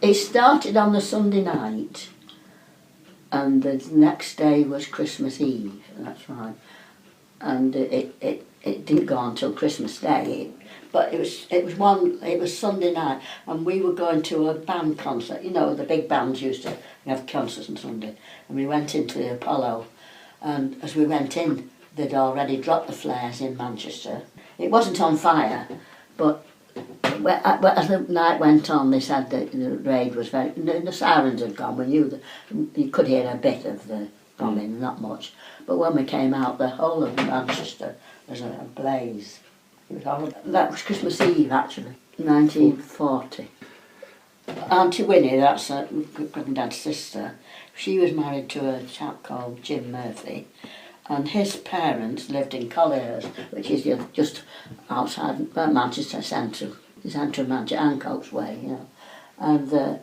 It started on the Sunday night, and the next day was Christmas Eve. That's right. And it didn't go on till Christmas Day. But it was Sunday night, and we were going to a band concert. You know, the big bands used to have concerts on Sunday, and we went into the Apollo, and as we went in, they'd already dropped the flares in Manchester. It wasn't on fire, but as the night went on, they said that the raid was the sirens had gone. We knew that you could hear a bit of the bombing, not much. But when we came out, the whole of Manchester was a blaze. It was horrible. That was Christmas Eve, actually, 1940. Auntie Winnie, that's Granddad's sister, she was married to a chap called Jim Murphy, and his parents lived in Colliers, which is just outside Manchester Centre, the centre of Manchester, Ancoats Way, you know. And the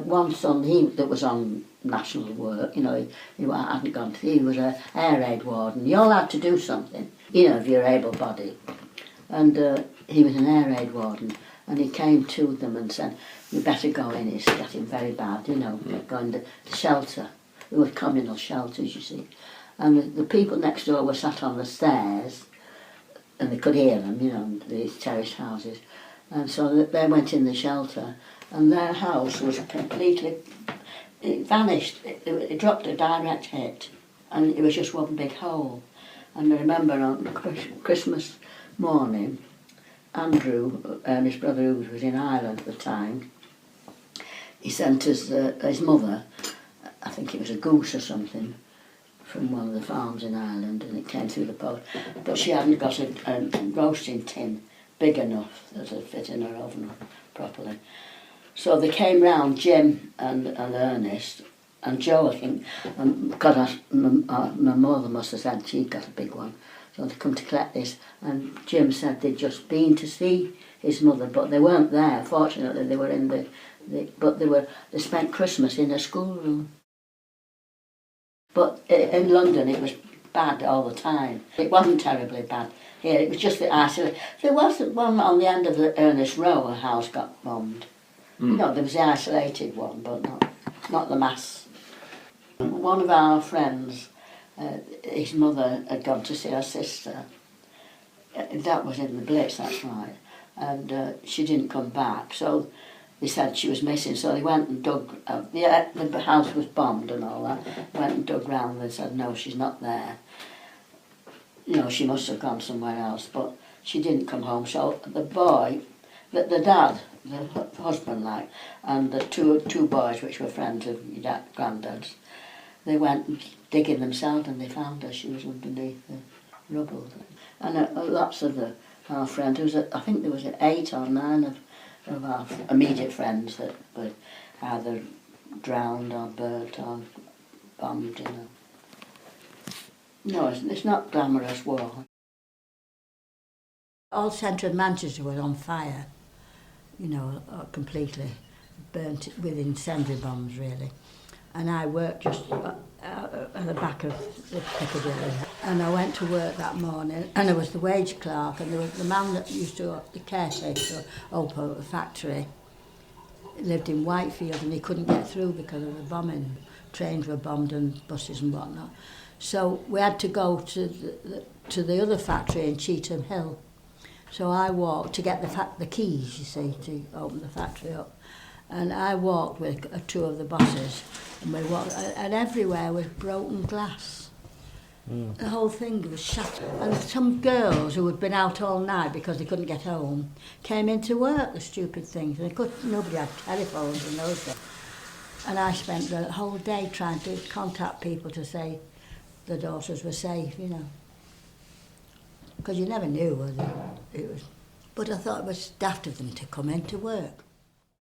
one son, that was on national work, you know, he hadn't gone to, he was an air raid warden. You all had to do something, you know, if you're able-bodied. And he was an air raid warden, and he came to them and said, "You better go in, it's getting very bad, you know, going to shelter." There were communal shelters, you see. And the people next door were sat on the stairs, and they could hear them, you know, these terraced houses. And so they went in the shelter, and their house was completely, it vanished. It dropped a direct hit, and it was just one big hole. And I remember on Christmas morning, Andrew, his brother who was in Ireland at the time, he sent us his mother, I think it was a goose or something, from one of the farms in Ireland, and it came through the post. But she hadn't got a roasting tin big enough that would fit in her oven properly. So they came round, Jim and Ernest, and Joe, I think, because my mother must have said she'd got a big one. So they come to collect this, and Jim said they'd just been to see his mother, but they weren't there. Fortunately, they were in they spent Christmas in a schoolroom. But in London, it was bad all the time. It wasn't terribly bad here. It was just the isolation. There was one on the end of the Ernest Row, a house got bombed. You know, there was the isolated one, but not the mass. One of our friends, his mother had gone to see her sister. That was in the Blitz, that's right. And she didn't come back, so they said she was missing. So they went and dug. The house was bombed and all that. Went and dug round and said, no, she's not there. You know, she must have gone somewhere else, but she didn't come home. So the boy, the dad, the husband, and the two boys, which were friends of your granddad's, they went digging themselves and they found her. She was underneath the rubble. And lots of our friends, I think there was 8 or 9 of our immediate friends that were either drowned or burnt or bombed, you know. No, it's not glamorous war. All centre of Manchester was on fire, you know, completely burnt with incendiary bombs, really. And I worked just at the back of the Piccadilly. And I went to work that morning, and I was the wage clerk, and there was the man that used to, the caretaker, open the factory, lived in Whitefield, and he couldn't get through because of the bombing. Trains were bombed and buses and whatnot. So we had to go to the other factory in Cheetham Hill. So I walked to get the keys, you see, to open the factory up. And I walked with 2 of the bosses, and we walked, and everywhere was broken glass. The whole thing was shattered. And some girls who had been out all night because they couldn't get home came into work, the stupid things. Nobody had telephones in those days. And I spent the whole day trying to contact people to say the daughters were safe, you know. Because you never knew whether it was. But I thought it was daft of them to come into work.